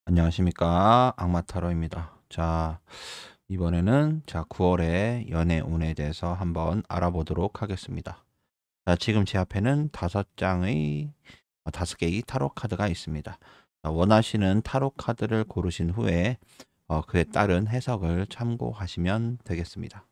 안녕하십니까. 악마타로입니다. 자, 이번에는 9월의 연애 운에 대해서 한번 알아보도록 하겠습니다. 자, 지금 제 앞에는 다섯 개의 타로 카드가 있습니다. 원하시는 타로 카드를 고르신 후에 그에 따른 해석을 참고하시면 되겠습니다.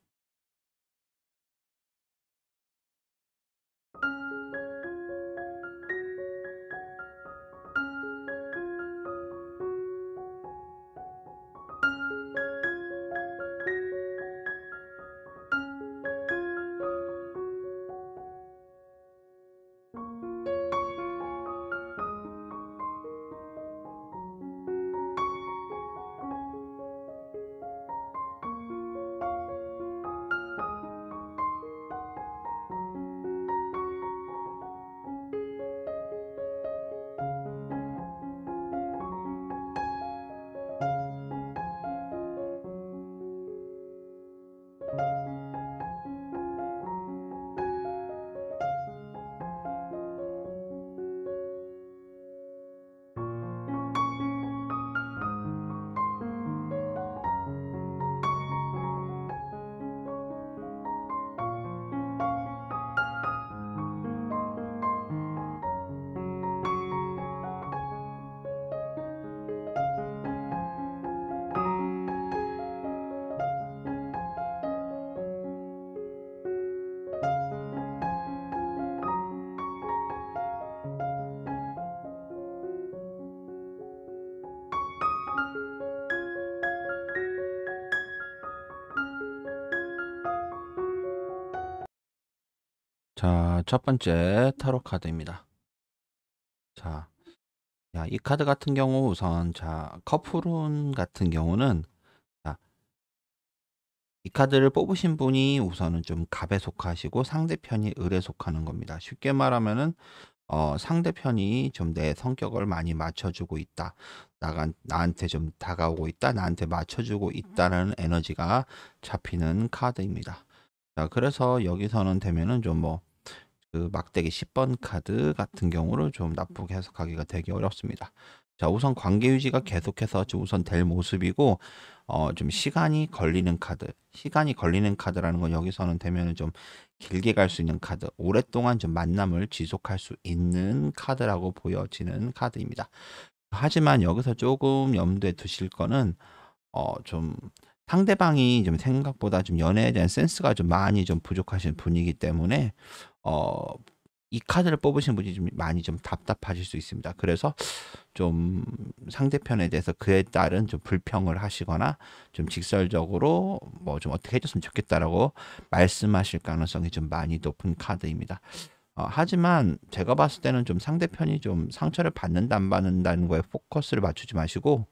자, 첫 번째 타로 카드입니다. 자, 이 카드 같은 경우 우선 커플운 같은 경우는 자, 이 카드를 뽑으신 분이 우선은 좀 갑에 속하시고 상대편이 을에 속하는 겁니다. 쉽게 말하면은 상대편이 좀 내 성격을 많이 맞춰주고 있다. 나한테 좀 다가오고 있다. 나한테 맞춰주고 있다라는 에너지가 잡히는 카드입니다. 자, 그래서 여기서는 되면은 좀 그 막대기 10번 카드 같은 경우를 좀 나쁘게 해석하기가 되게 어렵습니다. 자, 우선 관계 유지가 계속해서 좀 우선 될 모습이고, 좀 시간이 걸리는 카드. 시간이 걸리는 카드라는 건 여기서는 되면은 좀 길게 갈 수 있는 카드. 오랫동안 좀 만남을 지속할 수 있는 카드라고 보여지는 카드입니다. 하지만 여기서 조금 염두에 두실 거는, 좀 상대방이 좀 생각보다 좀 연애에 대한 센스가 좀 많이 좀 부족하신 분이기 때문에, 어, 이 카드를 뽑으신 분이 좀 많이 좀 답답하실 수 있습니다. 그래서 좀 상대편에 대해서 그에 따른 좀 불평을 하시거나 좀 직설적으로 뭐 좀 어떻게 해줬으면 좋겠다라고 말씀하실 가능성이 좀 많이 높은 카드입니다. 하지만 제가 봤을 때는 좀 상대편이 좀 상처를 받는다 안 받는다는 거에 포커스를 맞추지 마시고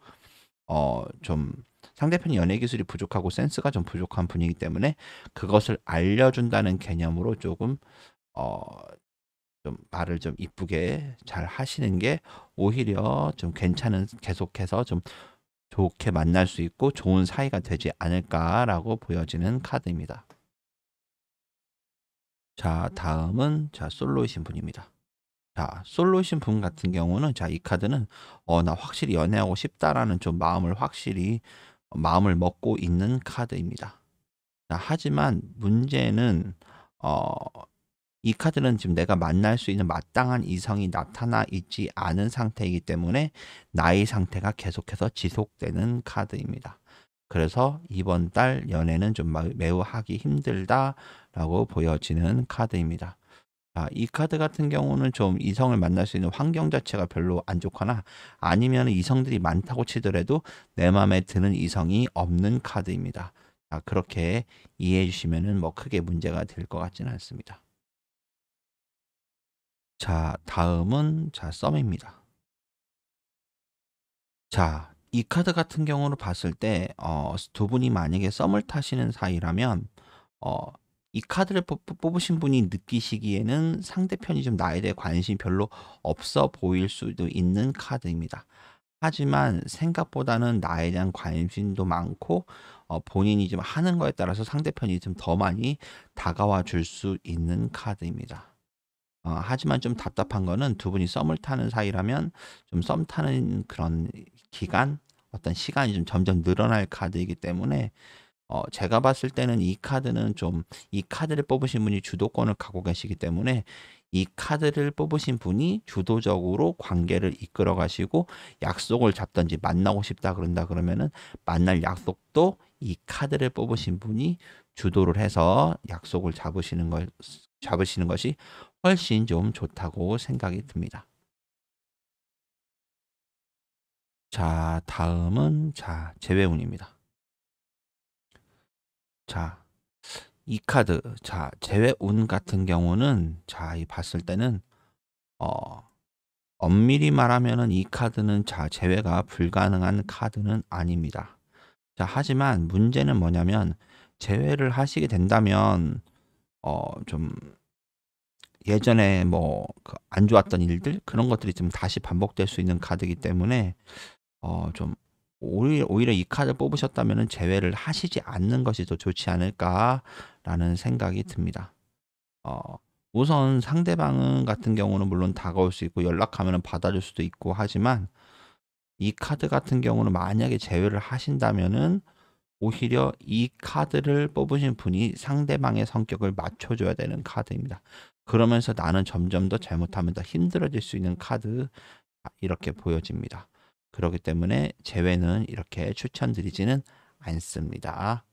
좀 상대편이 연애 기술이 부족하고 센스가 좀 부족한 분이기 때문에 그것을 알려준다는 개념으로 조금 어, 좀 말을 좀 이쁘게 잘 하시는 게 오히려 좀 괜찮은 계속해서 좀 좋게 만날 수 있고 좋은 사이가 되지 않을까라고 보여지는 카드입니다. 자, 다음은 솔로이신 분입니다. 자, 솔로이신 분 같은 경우는 이 카드는 나 확실히 연애하고 싶다라는 좀 마음을 확실히 마음을 먹고 있는 카드입니다. 자, 하지만 문제는 어, 이 카드는 지금 내가 만날 수 있는 마땅한 이성이 나타나 있지 않은 상태이기 때문에 나의 상태가 계속해서 지속되는 카드입니다. 그래서 이번 달 연애는 좀 매우 하기 힘들다라고 보여지는 카드입니다. 이 카드 같은 경우는 좀 이성을 만날 수 있는 환경 자체가 별로 안 좋거나 아니면 이성들이 많다고 치더라도 내 마음에 드는 이성이 없는 카드입니다. 그렇게 이해해 주시면은 뭐 크게 문제가 될 것 같지는 않습니다. 자, 다음은 썸입니다. 자, 이 카드 같은 경우로 봤을 때, 두 분이 만약에 썸을 타시는 사이라면, 어, 이 카드를 뽑으신 분이 느끼시기에는 상대편이 좀 나에 대해 관심이 별로 없어 보일 수도 있는 카드입니다. 하지만 생각보다는 나에 대한 관심도 많고, 본인이 좀 하는 거에 따라서 상대편이 좀 더 많이 다가와 줄 수 있는 카드입니다. 하지만 좀 답답한 거는 두 분이 썸을 타는 사이라면 좀 썸 타는 그런 기간, 어떤 시간이 좀 점점 늘어날 카드이기 때문에 제가 봤을 때는 이 카드는 좀 이 카드를 뽑으신 분이 주도권을 갖고 계시기 때문에 이 카드를 뽑으신 분이 주도적으로 관계를 이끌어 가시고 약속을 잡든지 만나고 싶다 그런다 그러면은 만날 약속도 이 카드를 뽑으신 분이 주도를 해서 약속을 잡으시는 것이 훨씬 좀 좋다고 생각이 듭니다. 자, 다음은 재회운입니다. 자, 이 카드, 재회운 같은 경우는 이 봤을 때는 어 엄밀히 말하면은 이 카드는 재회가 불가능한 카드는 아닙니다. 하지만 문제는 뭐냐면 재회를 하시게 된다면 좀 예전에 뭐 안 좋았던 일들 그런 것들이 좀 다시 반복될 수 있는 카드이기 때문에 좀 오히려 이 카드 뽑으셨다면은 재회를 하시지 않는 것이 더 좋지 않을까라는 생각이 듭니다. 어 우선 상대방은 같은 경우는 물론 다가올 수 있고 연락하면은 받아줄 수도 있고 하지만 이 카드 같은 경우는 만약에 제외를 하신다면은 오히려 이 카드를 뽑으신 분이 상대방의 성격을 맞춰줘야 되는 카드입니다. 그러면서 나는 점점 더 잘못하면 더 힘들어질 수 있는 카드, 이렇게 보여집니다. 그렇기 때문에 제외는 이렇게 추천드리지는 않습니다.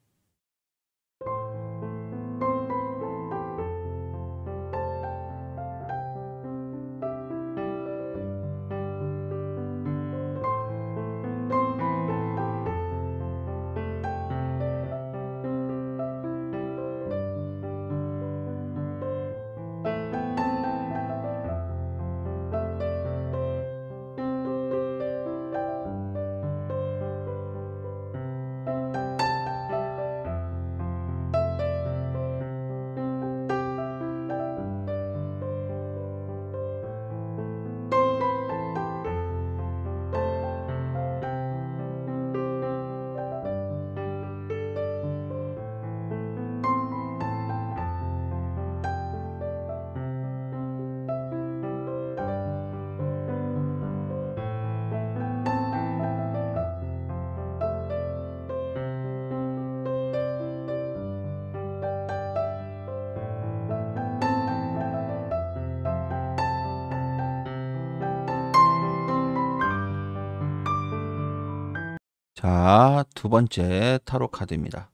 자, 두 번째 타로 카드입니다.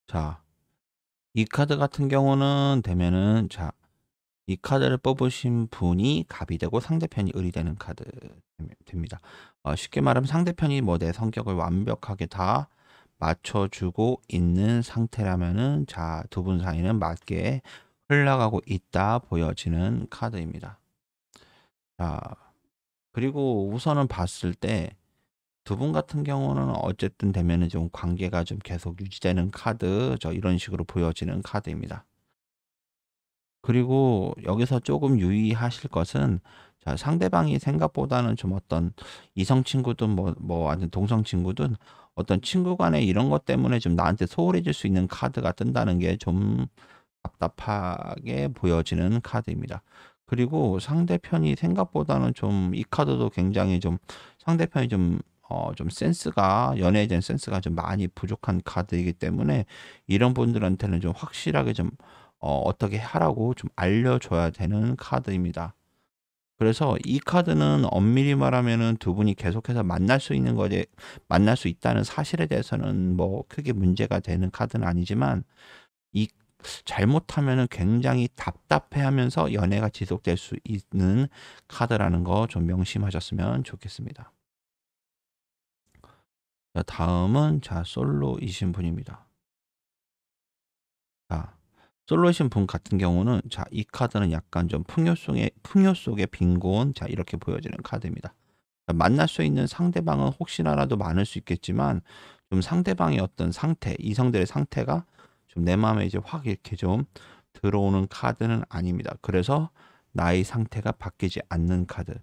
자, 이 카드 같은 경우는 되면은 이 카드를 뽑으신 분이 갑이 되고 상대편이 을이 되는 카드 됩니다. 쉽게 말하면 상대편이 뭐 내 성격을 완벽하게 다 맞춰주고 있는 상태라면은 두 분 사이는 맞게 흘러가고 있다 보여지는 카드입니다. 자, 그리고 우선은 봤을 때 두 분 같은 경우는 어쨌든 되면은 좀 관계가 좀 계속 유지되는 카드, 이런 식으로 보여지는 카드입니다. 그리고 여기서 조금 유의하실 것은 상대방이 생각보다는 좀 어떤 이성 친구든 아니면 동성 친구든 어떤 친구 간에 이런 것 때문에 좀 나한테 소홀해질 수 있는 카드가 뜬다는 게 좀 답답하게 보여지는 카드입니다. 그리고 상대편이 생각보다는 좀 이 카드도 굉장히 좀 상대편이 좀 연애에 대한 센스가 좀 많이 부족한 카드이기 때문에 이런 분들한테는 좀 확실하게 좀 어떻게 하라고 좀 알려줘야 되는 카드입니다. 그래서 이 카드는 엄밀히 말하면은 두 분이 계속해서 만날 수 있다는 사실에 대해서는 뭐 크게 문제가 되는 카드는 아니지만 이 잘못하면은 굉장히 답답해하면서 연애가 지속될 수 있는 카드라는 거 좀 명심하셨으면 좋겠습니다. 자, 다음은 솔로이신 분입니다. 자, 솔로이신 분 같은 경우는 이 카드는 약간 좀 풍요 속의 빈곤, 이렇게 보여지는 카드입니다. 만날 수 있는 상대방은 혹시나라도 많을 수 있겠지만 좀 상대방의 어떤 상태, 이성들의 상태가 좀 내 마음에 이제 확 이렇게 좀 들어오는 카드는 아닙니다. 그래서 나의 상태가 바뀌지 않는 카드.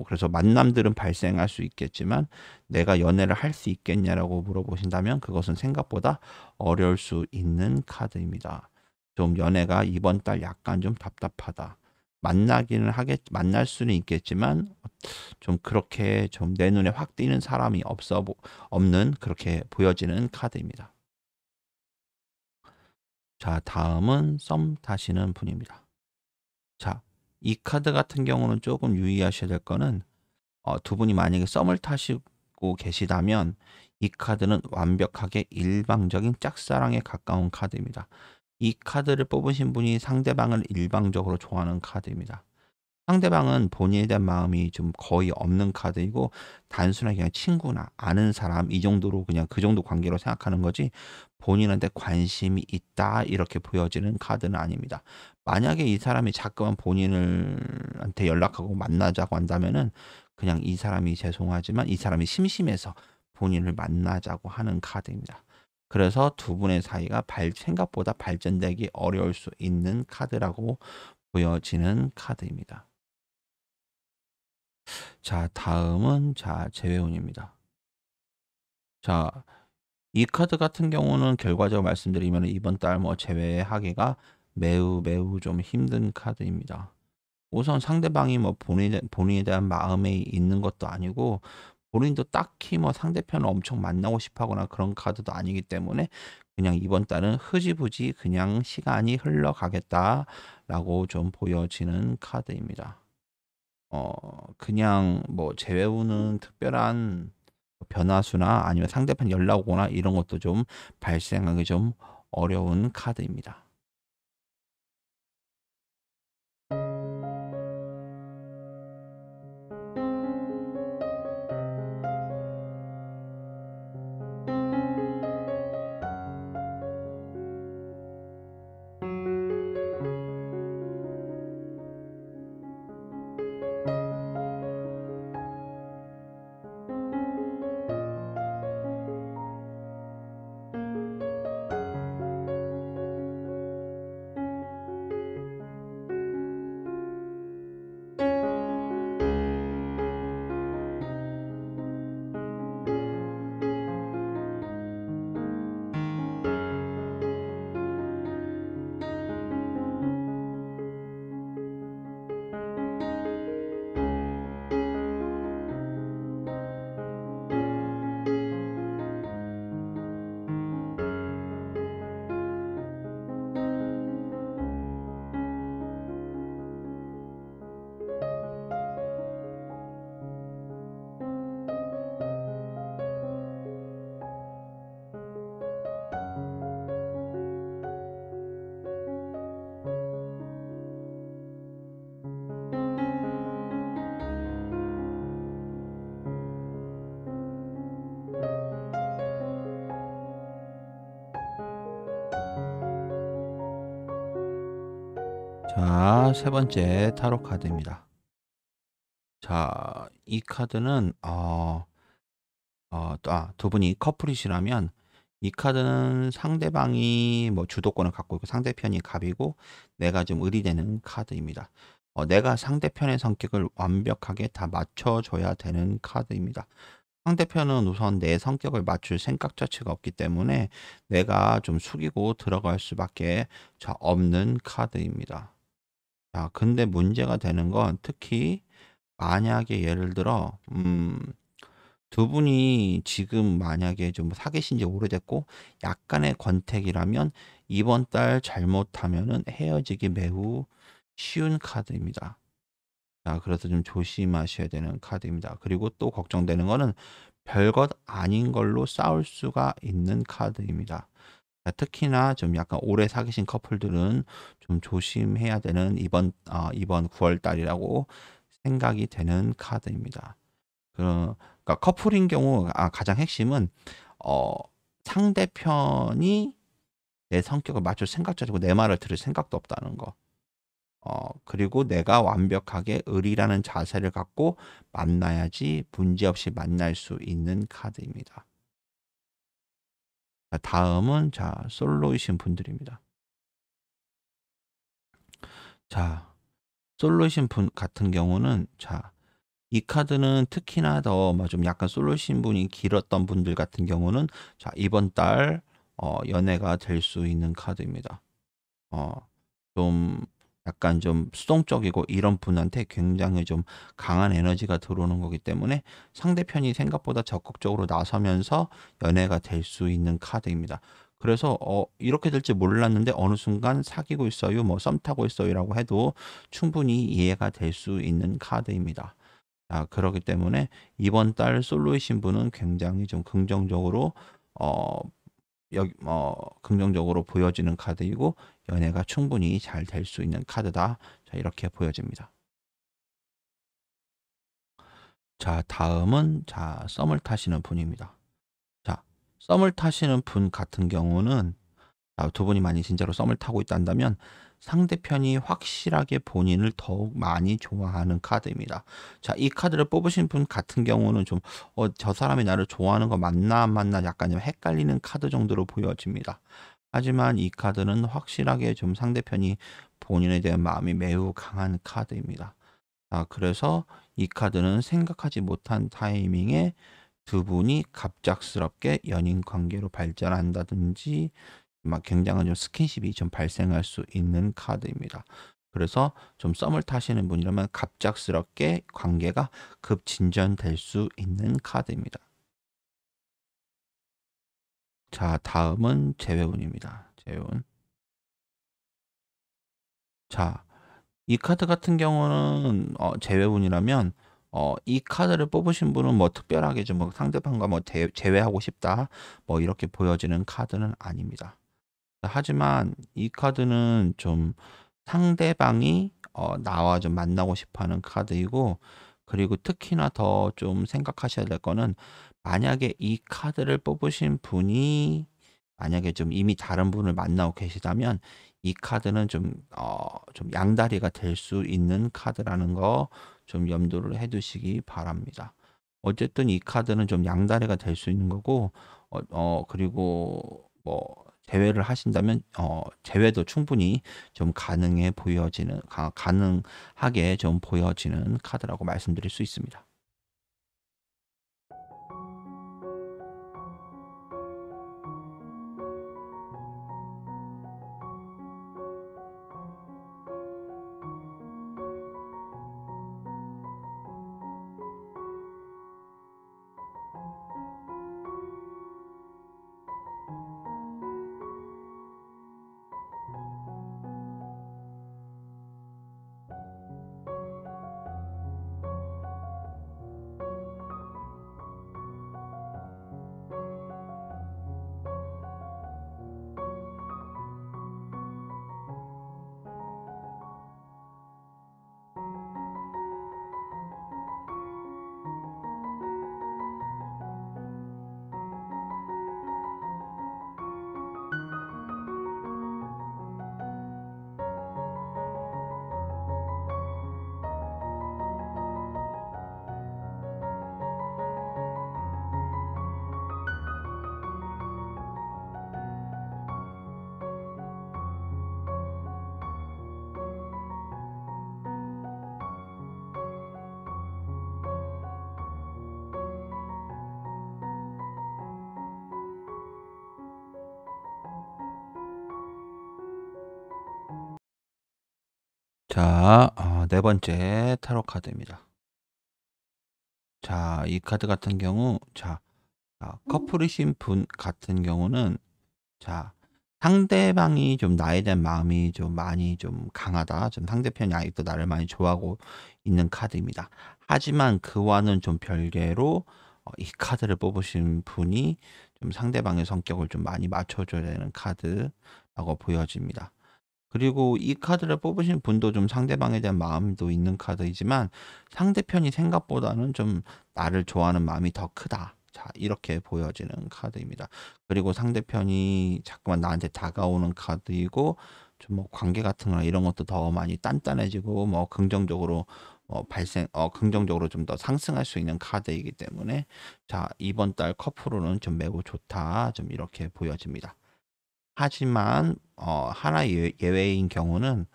그래서 만남들은 발생할 수 있겠지만 내가 연애를 할 수 있겠냐라고 물어보신다면 그것은 생각보다 어려울 수 있는 카드입니다. 좀 연애가 이번 달 약간 좀 답답하다. 만날 수는 있겠지만 좀 그렇게 좀 내 눈에 확 띄는 사람이 없는 그렇게 보여지는 카드입니다. 자, 다음은 썸 타시는 분입니다. 자, 이 카드 같은 경우는 조금 유의하셔야 될 거는 두 분이 만약에 썸을 타시고 계시다면 이 카드는 완벽하게 일방적인 짝사랑에 가까운 카드입니다. 이 카드를 뽑으신 분이 상대방을 일방적으로 좋아하는 카드입니다. 상대방은 본인에 대한 마음이 좀 거의 없는 카드이고 단순하게 그냥 친구나 아는 사람 이 정도로 그냥 그 정도 관계로 생각하는 거지 본인한테 관심이 있다 이렇게 보여지는 카드는 아닙니다. 만약에 이 사람이 자꾸만 본인한테 연락하고 만나자고 한다면은 그냥 이 사람이 죄송하지만 이 사람이 심심해서 본인을 만나자고 하는 카드입니다. 그래서 두 분의 사이가 생각보다 발전되기 어려울 수 있는 카드라고 보여지는 카드입니다. 자, 다음은 재회운입니다. 자, 이 카드 같은 경우는 결과적으로 말씀드리면 이번 달 재회하기가 매우 매우 좀 힘든 카드입니다. 우선 상대방이 본인에 대한 마음이 있는 것도 아니고 본인도 딱히 상대편을 엄청 만나고 싶어 하거나 그런 카드도 아니기 때문에 그냥 이번 달은 흐지부지 그냥 시간이 흘러가겠다라고 좀 보여지는 카드입니다. 그냥 재회우는 특별한 변화수나 아니면 상대편 연락 오거나 이런 것도 좀 발생하기 좀 어려운 카드입니다. 자, 세 번째 타로 카드입니다. 자, 이 카드는 두 분이 커플이시라면 이 카드는 상대방이 주도권을 갖고 있고 상대편이 갑이고 내가 좀 을이 되는 카드입니다. 내가 상대편의 성격을 완벽하게 다 맞춰줘야 되는 카드입니다. 상대편은 우선 내 성격을 맞출 생각 자체가 없기 때문에 내가 좀 숙이고 들어갈 수밖에 없는 카드입니다. 자, 근데 문제가 되는 건 특히 만약에 예를 들어 두 분이 지금 만약에 좀 사귀신 지 오래됐고 약간의 권태기라면 이번 달 잘못하면은 헤어지기 매우 쉬운 카드입니다. 자, 그래서 좀 조심하셔야 되는 카드입니다. 그리고 또 걱정되는 거는 별것 아닌 걸로 싸울 수가 있는 카드입니다. 자, 특히나 좀 약간 오래 사귀신 커플들은 좀 조심해야 되는 이번 9월 달이라고 생각이 되는 카드입니다. 그러니까 커플인 경우 가장 핵심은 어, 상대편이 내 성격을 맞출 생각도 아니고 내 말을 들을 생각도 없다는 거. 그리고 내가 완벽하게 을이라는 자세를 갖고 만나야지 문제없이 만날 수 있는 카드입니다. 자, 다음은 솔로이신 분들입니다. 자, 솔로이신 분 같은 경우는 이 카드는 특히나 더 좀 약간 솔로이신 분이 길었던 분들 같은 경우는 이번 달 연애가 될 수 있는 카드입니다. 어 좀 약간 좀 수동적이고 이런 분한테 굉장히 좀 강한 에너지가 들어오는 거기 때문에 상대편이 생각보다 적극적으로 나서면서 연애가 될 수 있는 카드입니다. 그래서 이렇게 될지 몰랐는데 어느 순간 "사귀고 있어요." 뭐 "썸 타고 있어요."라고 해도 충분히 이해가 될 수 있는 카드입니다. 그러기 때문에 이번 달 솔로이신 분은 굉장히 좀 긍정적으로 어 긍정적으로 보여지는 카드이고 연애가 충분히 잘 될 수 있는 카드다. 자, 이렇게 보여집니다. 자, 다음은 썸을 타시는 분입니다. 자, 썸을 타시는 분 같은 경우는 두 분이 만약 진짜로 썸을 타고 있단다면 상대편이 확실하게 본인을 더욱 많이 좋아하는 카드입니다. 자, 이 카드를 뽑으신 분 같은 경우는 좀 저 사람이 나를 좋아하는 거 맞나 안 맞나 약간 좀 헷갈리는 카드 정도로 보여집니다. 하지만 이 카드는 확실하게 좀 상대편이 본인에 대한 마음이 매우 강한 카드입니다. 그래서 이 카드는 생각하지 못한 타이밍에 두 분이 갑작스럽게 연인 관계로 발전한다든지 막 굉장한 좀 스킨십이 좀 발생할 수 있는 카드입니다. 그래서 좀 썸을 타시는 분이라면 갑작스럽게 관계가 급진전될 수 있는 카드입니다. 자, 다음은 재회운입니다. 재회운. 자, 이 카드 같은 경우는 재회운이라면 이 카드를 뽑으신 분은 뭐 특별하게 좀 뭐 상대방과 뭐 재회하고 싶다 뭐 이렇게 보여지는 카드는 아닙니다. 하지만 이 카드는 좀 상대방이 나와 좀 만나고 싶어 하는 카드이고, 그리고 특히나 더 좀 생각하셔야 될 거는 만약에 이 카드를 뽑으신 분이 만약에 좀 이미 다른 분을 만나고 계시다면 이 카드는 좀 양다리가 될 수 있는 카드라는 거 좀 염두를 해 두시기 바랍니다. 어쨌든 이 카드는 좀 양다리가 될 수 있는 거고 그리고 뭐 제외를 하신다면 제외도 충분히 좀 가능해 보여지는 가능하게 좀 보여지는 카드라고 말씀드릴 수 있습니다. 자, 네 번째 타로 카드입니다. 자, 이 카드 같은 경우 커플이신 분 같은 경우는 자, 상대방이 좀 나에 대한 마음이 좀 많이 좀 강하다. 좀 상대편이 아직도 나를 많이 좋아하고 있는 카드입니다. 하지만 그와는 좀 별개로 이 카드를 뽑으신 분이 좀 상대방의 성격을 좀 많이 맞춰줘야 되는 카드라고 보여집니다. 그리고 이 카드를 뽑으신 분도 좀 상대방에 대한 마음도 있는 카드이지만 상대편이 생각보다는 좀 나를 좋아하는 마음이 더 크다. 자, 이렇게 보여지는 카드입니다. 그리고 상대편이 자꾸만 나한테 다가오는 카드이고 좀 뭐 관계 같은 거나 이런 것도 더 많이 단단해지고 뭐 긍정적으로 긍정적으로 좀 더 상승할 수 있는 카드이기 때문에 자, 이번 달 커플로는 좀 매우 좋다. 좀 이렇게 보여집니다. 하지만 하나의 예외인 경우는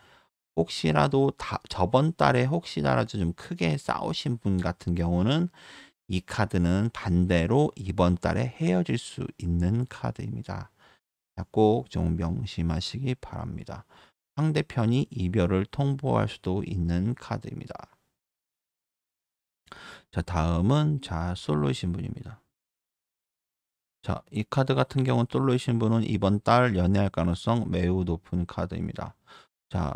혹시라도 저번 달에 혹시라도 좀 크게 싸우신 분 같은 경우는 이 카드는 반대로 이번 달에 헤어질 수 있는 카드입니다. 꼭 좀 명심하시기 바랍니다. 상대편이 이별을 통보할 수도 있는 카드입니다. 자, 다음은 솔로이신 분입니다. 자, 이 카드 같은 경우는 솔로이신 분은 이번 달 연애할 가능성 매우 높은 카드입니다. 자,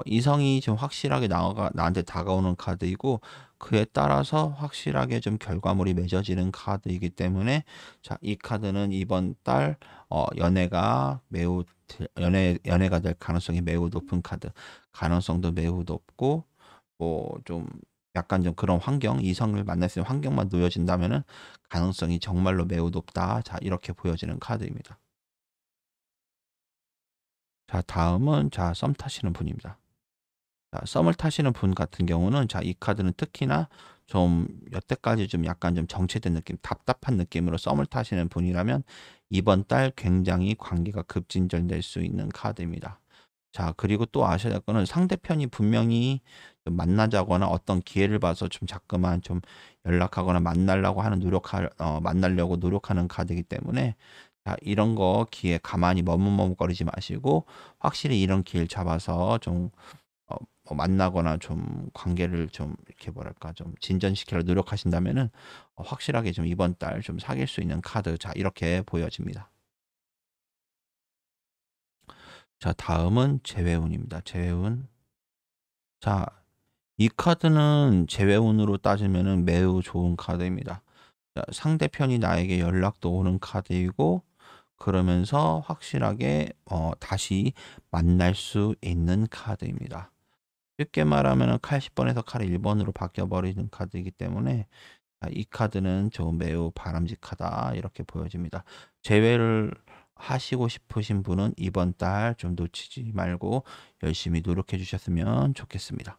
이성이 좀 확실하게 나한테 다가오는 카드이고, 그에 따라서 확실하게 좀 결과물이 맺어지는 카드이기 때문에, 자, 이 카드는 이번 달 연애가 될 가능성이 매우 높은 카드. 가능성도 매우 높고, 뭐 좀 약간 좀 그런 환경, 이성을 만날 수 있는 환경만 놓여진다면은 가능성이 정말로 매우 높다. 자, 이렇게 보여지는 카드입니다. 자, 다음은 썸 타시는 분입니다. 자, 썸을 타시는 분 같은 경우는 이 카드는 특히나 좀 여태까지 좀 약간 좀 정체된 느낌, 답답한 느낌으로 썸을 타시는 분이라면 이번 달 굉장히 관계가 급진전될 수 있는 카드입니다. 자, 그리고 또 아셔야 될 거는 상대편이 분명히 좀 만나자거나 어떤 기회를 봐서 좀 자꾸만 좀 연락하거나 만나려고 노력하는 카드이기 때문에, 자, 이런 거 기회 가만히 머뭇머뭇거리지 마시고 확실히 이런 기회를 잡아서 좀 만나거나 좀 관계를 좀 이렇게 뭐랄까 좀 진전시키려 노력하신다면은 확실하게 좀 이번 달 좀 사귈 수 있는 카드. 자, 이렇게 보여집니다. 자, 다음은 재회운입니다. 재회운. 자, 이 카드는 재회운으로 따지면은 매우 좋은 카드입니다. 자, 상대편이 나에게 연락도 오는 카드이고, 그러면서 확실하게 다시 만날 수 있는 카드입니다. 쉽게 말하면 칼 10번에서 칼 1번으로 바뀌어버리는 카드이기 때문에, 이 카드는 좀 매우 바람직하다 이렇게 보여집니다. 재회를 하시고 싶으신 분은 이번 달 좀 놓치지 말고 열심히 노력해 주셨으면 좋겠습니다.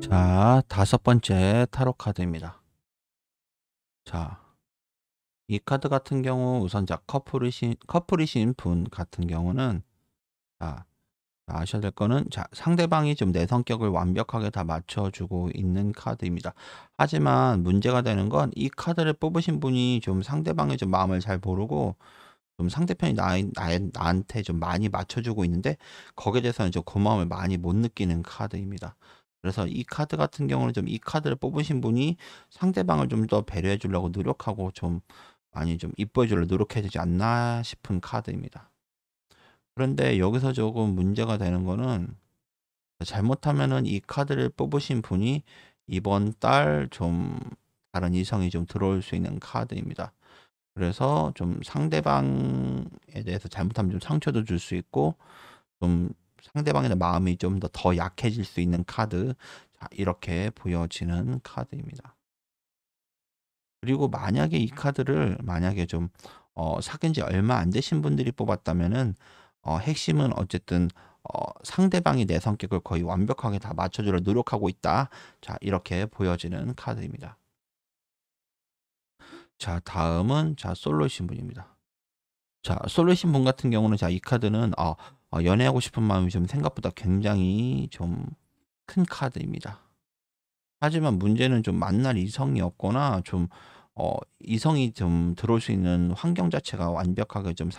자, 다섯 번째 타로 카드입니다. 자, 이 카드 같은 경우 우선 커플이신 분 같은 경우는, 자, 아셔야 될 거는, 상대방이 좀 내 성격을 완벽하게 다 맞춰주고 있는 카드입니다. 하지만 문제가 되는 건 이 카드를 뽑으신 분이 좀 상대방의 좀 마음을 잘 모르고 좀 상대편이 나한테 좀 많이 맞춰주고 있는데 거기에 대해서는 좀 고마움을 많이 못 느끼는 카드입니다. 그래서 이 카드 같은 경우는 좀 이 카드를 뽑으신 분이 상대방을 좀 더 배려해 주려고 노력하고 좀 많이 좀 이뻐해 주려고 노력해야 되지 않나 싶은 카드입니다. 그런데 여기서 조금 문제가 되는 거는, 잘못하면은 이 카드를 뽑으신 분이 이번 달 좀 다른 이성이 좀 들어올 수 있는 카드입니다. 그래서 좀 상대방에 대해서 잘못하면 좀 상처도 줄 수 있고, 좀 상대방의 마음이 좀 더 약해질 수 있는 카드. 자, 이렇게 보여지는 카드입니다. 그리고 만약에 이 카드를 만약에 좀 사귄 지 얼마 안 되신 분들이 뽑았다면은, 핵심은 어쨌든 상대방이 내 성격을 거의 완벽하게 다 맞춰주려 노력하고 있다. 자, 이렇게 보여지는 카드입니다. 자, 다음은 솔로이신 분입니다. 자, 솔로이신 분 같은 경우는, 이 카드는 연애하고 싶은 마음이 좀 생각보다 굉장히 좀 큰 카드입니다. 하지만 문제는 좀 만날 이성이 없거나 좀 이성이 좀 들어올 수 있는 환경 자체가 완벽하게 좀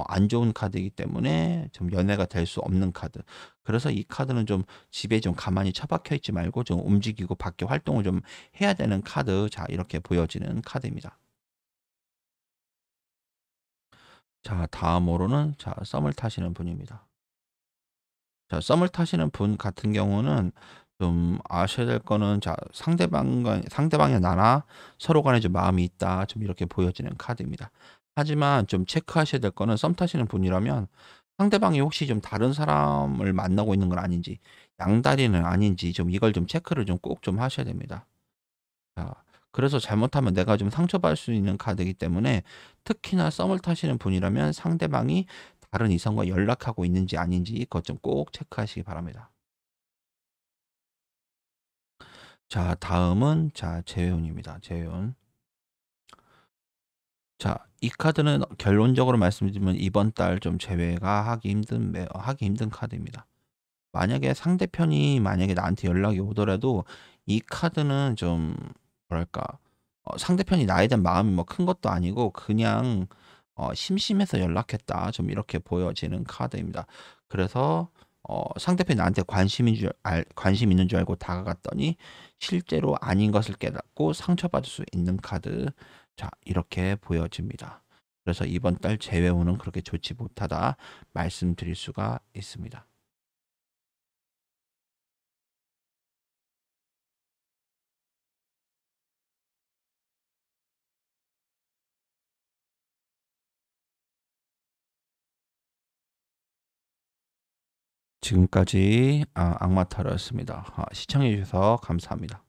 안 좋은 카드이기 때문에 좀 연애가 될 수 없는 카드. 그래서 이 카드는 좀 집에 좀 가만히 처박혀 있지 말고 좀 움직이고 밖에 활동을 좀 해야 되는 카드. 자, 이렇게 보여지는 카드입니다. 자, 다음으로는 자, 썸을 타시는 분입니다. 자, 썸을 타시는 분 같은 경우는 좀 아셔야 될 거는 자, 상대방의 나나 서로 간에 좀 마음이 있다. 좀 이렇게 보여지는 카드입니다. 하지만 좀 체크하셔야 될 거는 썸 타시는 분이라면 상대방이 혹시 좀 다른 사람을 만나고 있는 건 아닌지, 양다리는 아닌지 좀 이걸 좀 체크를 좀 꼭 좀 하셔야 됩니다. 자, 그래서 잘못하면 내가 좀 상처받을 수 있는 카드이기 때문에 특히나 썸을 타시는 분이라면 상대방이 다른 이성과 연락하고 있는지 아닌지 그것 좀 꼭 체크하시기 바랍니다. 자, 다음은 자, 재회운입니다. 재회운. 자, 이 카드는 결론적으로 말씀드리면 이번 달 좀 재회가 하기 힘든 카드입니다. 만약에 나한테 연락이 오더라도 이 카드는 좀 뭐랄까 상대편이 나에 대한 마음이 뭐 큰 것도 아니고 그냥 '심심해서 연락했다.' 좀 이렇게 보여지는 카드입니다. 그래서 상대편이 나한테 관심 있는 줄 알고 다가갔더니 실제로 아닌 것을 깨닫고 상처받을 수 있는 카드. 자, 이렇게 보여집니다. 그래서 이번 달 재회운은 그렇게 좋지 못하다 말씀드릴 수가 있습니다. 지금까지 악마 타로였습니다. 시청해 주셔서 감사합니다.